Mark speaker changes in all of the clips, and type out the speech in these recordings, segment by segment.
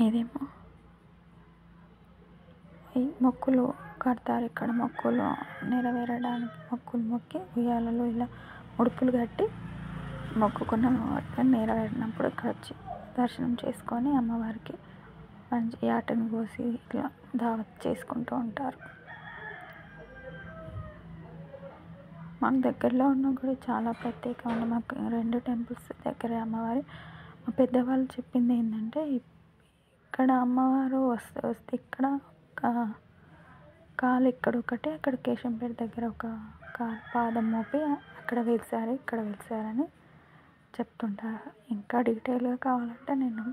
Speaker 1: ఇదేమో ఈ మొక్కులు కడతారు. ఇక్కడ మొక్కులు నెరవేరడానికి మొక్కులు మొక్కి ఉయ్యాలలో ఇలా ఉడుపులు కట్టి మొక్కుకున్న వాటిని నెరవేరినప్పుడు ఇక్కడ వచ్చి దర్శనం చేసుకొని అమ్మవారికి మంచి యాటను కోసి ఇట్లా దావత్ చేసుకుంటూ ఉంటారు. మాకు దగ్గరలో ఉన్న గుడి చాలా ప్రత్యేకమైన మాకు 2 టెంపుల్స్ దగ్గరే అమ్మవారి. మా పెద్దవాళ్ళు చెప్పింది ఏంటంటే ఇక్కడ అమ్మవారు వస్తే ఇక్కడ ఒక కాలు ఇక్కడ ఒకటి, అక్కడ కేశంపేట దగ్గర ఒక పాదం మోపి అక్కడ వెలిసారు, ఇక్కడ వెలిసారని చెప్తుంటారు. ఇంకా డీటెయిల్గా కావాలంటే నేను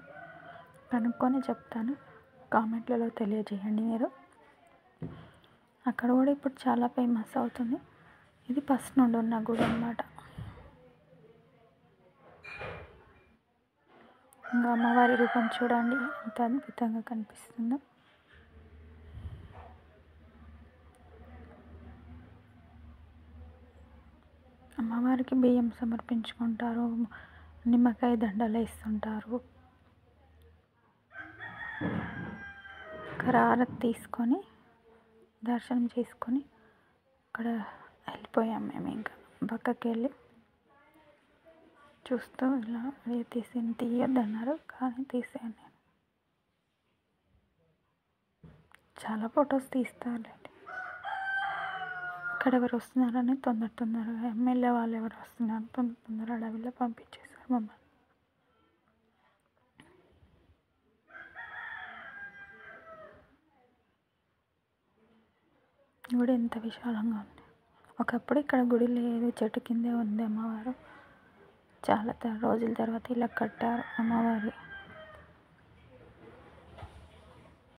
Speaker 1: కనుక్కొని చెప్తాను. కామెంట్లలో తెలియజేయండి మీరు. అక్కడ కూడా ఇప్పుడు చాలా ఫేమస్ అవుతుంది. ఇది ఫస్ట్ నుండి ఉన్న గుడి అన్నమాట. ఇంకా అమ్మవారి రూపం చూడండి ఎంత అద్భుతంగా కనిపిస్తుందో. అమ్మవారికి బియ్యం సమర్పించుకుంటారు, నిమ్మకాయ దండలు వేస్తుంటారు. హారతి తీసుకొని దర్శనం చేసుకొని అక్కడ వెళ్ళిపోయాం మేము. ఇంకా పక్కకి వెళ్ళి చూస్తూ ఇలా తీయొద్దన్నారు కానీ తీసాను నేను. చాలా ఫొటోస్ తీస్తారులేండి. ఇక్కడ ఎవరు వస్తున్నారని తొందరగా ఎమ్మెల్యే వాళ్ళు ఎవరు వస్తున్నారు తొందర అడవిలో పంపించేశారు మమ్మల్ని. గుడి ఎంత విశాలంగా ఉంది. ఒకప్పుడు ఇక్కడ గుడి లేదు, చెట్టు కిందే ఉంది అమ్మవారు. చాలా రోజుల తర్వాత ఇలా కట్టారు అమ్మవారి